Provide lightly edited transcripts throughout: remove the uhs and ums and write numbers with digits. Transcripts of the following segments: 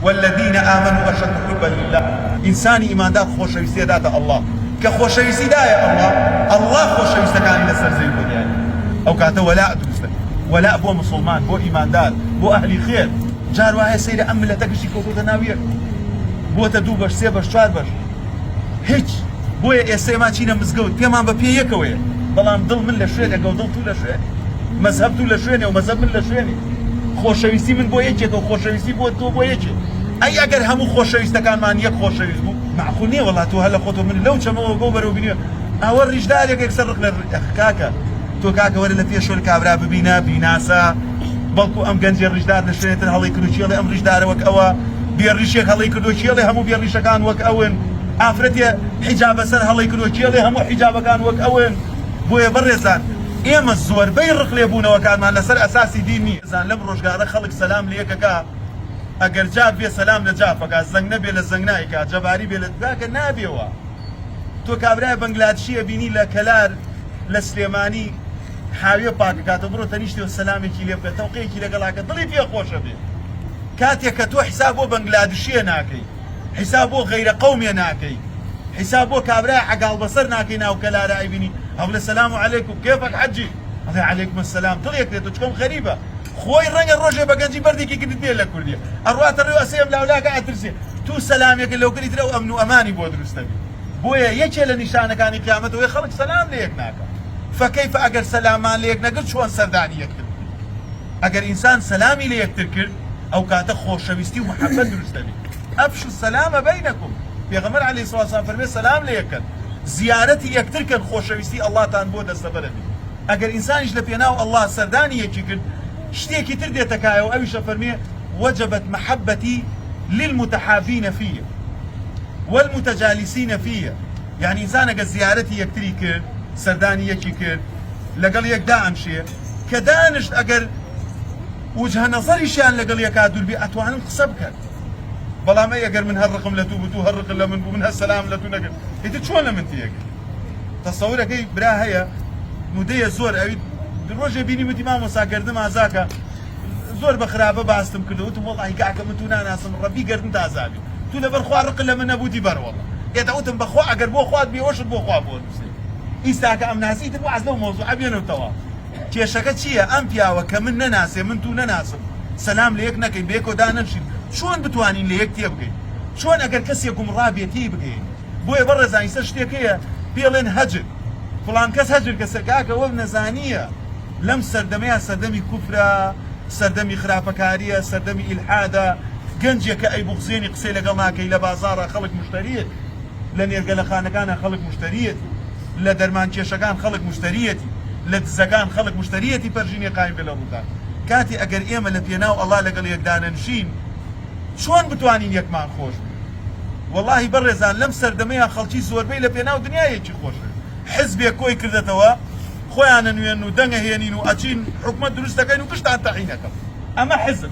والذين آمنوا أشد حبا لله. إنسان إيمان دار خوشويستي دات الله كخوشويستي دايا الله خوشويستي كان لسر زي البنيان أو كاته ولاء درسته ولاء بو مسلمان بو إيمان دار بو أهل خير جار وهي سيدة أم لتكشي كوتو تناوير بو تدو باش سي باش چوار باش هیچ بۆیە ئێستا ما چینە مزگەوت پێمان بە پێ یەکەوەیە بەڵام دڵ من لە شوێنە گەو دڵ تو لە شوێن مەزهەب تو لە شوێنێ و مەزهەب من لە شوێنێ خۆشەویستی من بۆ یەکێکە و خۆشەویستی بۆ تۆ بۆ یەکێ ئەی ئەگەر هەموو خۆشەویستەکانمان یەک خۆشەویست بوو معقول نییە وەڵا تۆ هەر لە خۆتۆ من لەو چەمەوە بۆ بەرەو بینێ ئەوە ڕیژدارێک یەکسەر ڕق لە کاکە تۆ کاکە وەرە لە پێشۆل کابرا ببینە بیناسە بەڵکو ئەم گەنجێ ڕیژدار لە شوێنێتر هەڵی کردو چێڵێ ئەم ڕیژدارە وەک ئەوە بێڕیشێک هەڵی کردو چێڵێ هەموو بێڕیشەکان وەک ئەون ئافرەتێ حیجابە سەر هەڵی کردو چێڵێ هەموو حیجابەکان وەک ئەون بۆیە بەڕێزان ئێمە زۆربەی ڕقلێبوونەوەکانمان لەسەر ئەساسی دین نییە زان لەم ڕۆژگارە خەڵک سەلام لە یەکەکە ئەگەر جاب بێ سەلام لە جاپەکە زەنگ نەبێ لە زەنگ نایکا جەباری بێ لە داکە نابێەوە تۆ کابرای بەنگلادشیە بینی لە کەلار لە سلێمانی حاویە پاکەکاتە بڕۆ تەنیشتەوە سەلامێکی لێ بکە تەوقەیەکی لەگەڵاکە دڵی پێ خۆشە بێ کاتێک کە تۆ حیساب بۆ بەنگلادشیە ناکەی حیساب بۆ غەیرە قەومیە ناکەی حساب بۆ کابرای عەگاڵ بەسەر ناکەی ناو کەلارە ئەیبینی هەوڵێ سەلام عەلەیکوم کێفەک حەجی ئەڵێ عەلەیکوم السەلام دڵێک دێت چکۆم غەریبە خۆی ڕەنگە ڕۆژێ بە گەنجی بەردێکی کردت بێ لە کوردیە ئەڕواتە ڕێو ئەسەیەم لاولاکە ئەترسێ تو سەلامێکە لەو کردیترە و ئەمن و ئەمانی بۆ دروستە بێ بۆیە یەکێ لە نیشانەکانی قیامەتەوەی خەڵک سەلام لە یەک ناکە فەکەیفە ئەگەر سەلامان لە یەک نەگرت چۆن سەردانی یەکتر ئەگەر ئینسان سەلامی لە یەکتر کرد ئەو کاتە خۆشەویستی و محەبەت دروستە بێ ئەفشوا السەلامە بەینەکوم پێغەمبەر عەلەیهی سڵاو وسەلام فەرمێ سەلام لە یەکەن زیارەتی یەکتر کەن خۆشەویستی ئەڵڵاتان بۆ دەستەبەرە بێ ئەگەر ئینسانیش لە پێناو ئەڵڵا سەردانی یەکی کرد شتێکی تر دێتە کایەوە ئەویشە فەرمێ وجبت محبتي للمتحابين فيه والمتجالسين فيه يعني إنسان ئەگەر زیارەتی یەکتری کرد سەردانی یەکی کرد لەگەڵ یەکدا ئەمشێ کە دانشت ئەگەر وجهە نەزەریشیان لەگەڵ یەکا دوور بێ ئەتوانن قسە بکەن بەڵام ئەگەر من هەر ڕقم لە توو بوو هەر ڕقم لە من بوو من هەر سەلام لە توو نەگرت ئیتر چۆن لە من تێگەی تەسەوورەکەی برا هەیە مودەیە زۆر ئەوی ڕۆژێ بینی وتی مامۆستا گەردم ئازاکە زۆر بە خراپە باستم کردو وتم وەڵڵاهی کاکە من توو ناناسم ڕەبی گەردن تازابی تو لەبەر خوا ڕق لە من نەبووتی بەرەوەڵڵا ئێتا وتم بەخوا ئەگەر بۆ خوات بێوەشت بۆ خوا بۆ نووسێ ئیستاکە ئەم ناسیتر بۆ عەز لەو مۆزوعە بێنەوتەوە کێشەکە چییە ئەم پیاوە کە من نەناسێ من توو نەناسم سەلام لە یەک نەکەی بێکۆ دانەنشین چۆن بتوانین لە یەک تێ بگەین چۆن ئەگەر کەسێک گومڕا بێتی بگەین بۆیە بەڕێزانی سەر شتێکەیە پێڵێن هەجر فڵان کەس هەجر کەسە کاکە وەم نەزانیە لەم سەردەمەیە سەردەمی کوفرە سەردەمی خراپەکاریە سەردەمی ئیلحادە گەنجێکە ئەی بوغزێنی قسەی لەگەڵ ناکەی لە بازاڕە خەڵک مشتریەت لە نێرگەلەخانەکانە خەڵک مشتریەت لە دەرمانکێشەکان خەڵک مشتریەتی لە دزەکان خەڵک مشتریەتی پەرژینی قایم بێ لە ڕوودان کاتی ئەگەر ئێمە لە پێناو ئەڵڵا لەگەڵ یەکدانەنشین چۆن بتوانین یەکمان خۆش وەڵڵاهی بەڕێزان لەم سەردەمەیە خەڵکی زۆربەی لە پێناو دنیایەکی خۆشن حزبێک کۆی کردێتەوە خۆیانە نوێن و دەنگە هێنین و ئەچین حکومەت دروست دەکەین و کشتان تەعینەکەن ئەمە حزب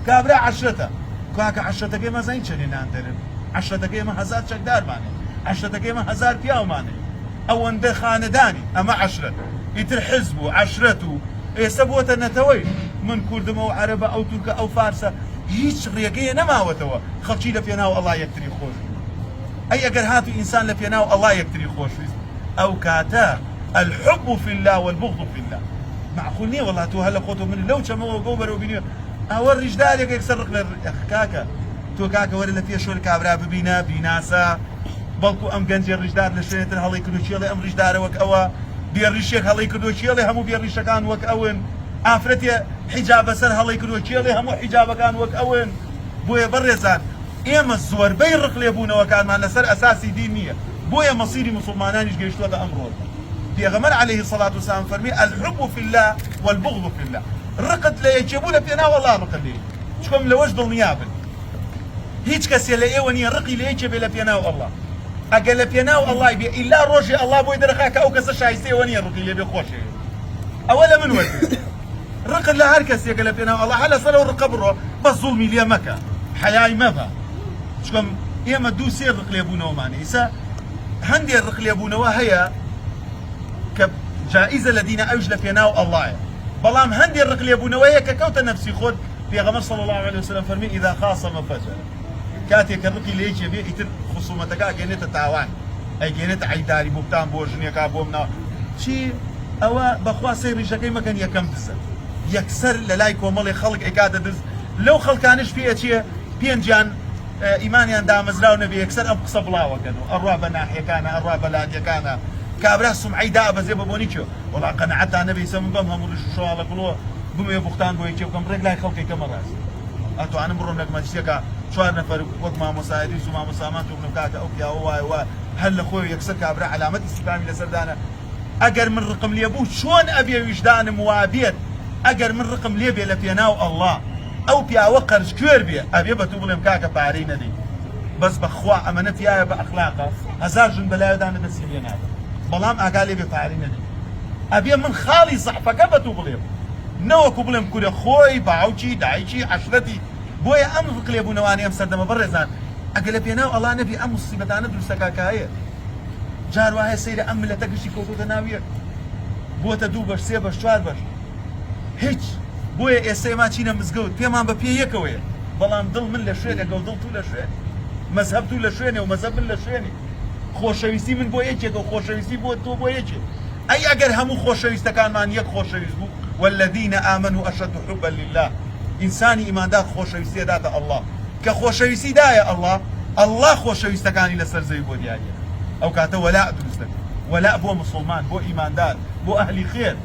کابرا عەشرەتە کاکە عەشرەتەکەی ئێمە زەین چەندێنان دەرن عەشرەتەکەی ئێمە هەزار چەکدارمانێ عەشرەتەکەی ئێمە هەزار پیاومانێ ئەوەندە خانەدانی ئەمە عەشرەت ئیتر حزب و عەشرەت و ئێستا بۆتە نەتەوەی من کوردمە و عەرەبە ئەو تورکە ئەو فارسە هیچ ڕێگەیە نەماوەتەوە خەڵکی لە پێناو ئەڵڵا یەکتری خۆش ئەی ئەگەر هاتوو ئینسان لە پێناو ئەڵڵا یەکتری خۆشویست ئەو کاتە الحب في الله والبغض في الله معقول نییە وەڵا تۆ هەر لە خۆتۆ من لەو چەمەوە گەو بەرەو بینێ ئەوە ڕیژدارێک یەکسەر ڕق لە کاکە تۆ کاکە وەرە لە پێشۆل کابرا ببینە بیناسە بەڵکو ئەم گەنجێ ڕیژدار لە شوێنێتر هەڵی کردو چێڵێ ئەم ڕیژدارە وەک ئەوە بێڕیشێک هەڵی کردو چێڵێ هەموو بێڕیشەکان وەک ئەون ئافرەتێ حیجابە سەر هەڵی کردو چێڵێ هەموو حیجابەکان وەک ئەون بۆیە بەڕێزان ئێمە زۆربەی ڕقلێبوونەوەکانمان لەسەر ئەساسی دین نییە بۆیە مەسیری مسلمانانیش گەیشتووەتە ئەمڕۆ پێغەمبەر عەلەیهی سەڵات وسەلام فەرمی الحب في الله والبغض في الله ڕقت لە یەکێبوو لە پێناو ئەڵڵا ڕقت لێ چکۆم لەوەش دڵنیابن هیچ کەسێ لە ئێوە نییە ڕقی لە یەکێ بێ لە پێناو ئەڵڵا ئەگەر لە پێناو ئەڵڵای بێ ئیلا ڕۆژێ ئەڵڵا بۆی دەرەخا کە ئەو کەسە شایستەیەوە نییە ڕقی لێ بێ خۆشێ ئەوە لە من وەرگرت ڕقت لە هەر کەسێکە لە پێناو ئەڵڵا هەر لەسەر ئەو ڕقە بڕۆ بەس زوڵمی لێ مەکە حەیای مەبە چکۆم ئێمە دوو سێ ڕقلێبوونەوەمانە ئیسا هەندێ ڕقلێبوونەوە هەیە کە جائزە لە دینە ئەوش لە پێناو ئەڵڵایە بەڵام هەندێ ڕقلێبوونەوەیە کە کەوتە نەفسی خۆت پێغەمبەر صلی الله عليه وسلم فەرمی ئیذا خاصم فجر کاتێک کە ڕقی لە یەکێ بێ ئیتر خصومەتەکە ئەگەێنێتە تاوان ئەگەێنێتە عەیداری بۆ بتان بۆ ژنێکا بۆ مناوە چی ئەوە بەخوا سەی ڕیژەکەی مەکەن یەکەم دزە یەکسەر لە لای کۆمەڵی خەڵک ئەکاتە دز لەو خەڵکانش پێچیە پێنجیان ئیمانیان دامەزراو نەبێ یەکسەر ئەم قسە بڵاوەکەن و ئەڕوا بە ناحیەکانە ئەڕوا بە لادیەکانە کابرا سومعەی دابەزێ بە بۆنی چێ وەڵا قەنەعەتان نەبێ ئیسە من بەم هەموو ڕیش و شەواڵە گوڵۆ بمێ بوختان بۆ یەکێ بکەم ڕێک لای خەڵکێکەمە ڕاست ئەتوانم بڕۆم لە مەجلیسێکە 4 نەفەر وەک مامۆسایەتی و مامۆسامان تۆ بنم کاکە ئەو پیاوە وایە وە هەر لە خۆی یەکسەر کابرا علامەتی ئیسلامی لەسەردانە ئەگەر من ڕقم لێ بوو چۆن ئەبێ ویژدانم وابێت ئەگەر من ڕقم لێ بێ لە پێناو ئەڵڵا ئەو پیاوە قەرزکوێر بێ ئەبێ بە تو بڵێم کاکە پارەی نەدەی بەس بەخوا ئەمەنە تایە بە ئەخلاقە هەزار ژن بەلایەدانە دەستی لێ نادە بەڵام ئاگا لێ بێ پارەی نەدەی ئەبێ من خاڵی زەحفەکە بە تو بڵێم نەوەکو بڵێم کورە خۆی باوکی دایکی عەشرەتی بۆیە ئەم ڕقلێبوونەوانی ئەم سەردەمە بەڕێزان ئەگە لە پێناو ئەڵڵا نەبی ئەم موسیبەتانە دروستەکە هەیە جار وایە سەیرە ئەم ملەتە گشتی کەوتوتە ناو یەک بۆتە 2 بەش 3 بەش 4 بەش هیچ بۆیە ئێستا ئێمە چینە مزگەوت پێمان بە پێ یەکەوەیە بەڵام دڵ من لە شوێنێکە و دڵ تو لە شوێن مەزهەب تو لە شوێنێ و مەزهەب من لە شوێنێ خۆشەویستی من بۆ یەکێکە و خۆشەویستی بۆ تۆ بۆ یەکێک ئەی ئەگەر هەموو خۆشەویستەکانمان یەک خۆشەویست بوو والذین آمنوا أشد حبا لله ئینسانی ئیماندار خۆشەویستی داتە ئەڵڵا کە خۆشەویستی دایە ئەڵڵا خۆشەویستەکانی لەسەر زەوی بۆ دیاریە ئەو کاتە وەلاء دروست دەکات وەلاء بۆ مسلمان بۆ ئیماندار بۆ ئەهلی خێر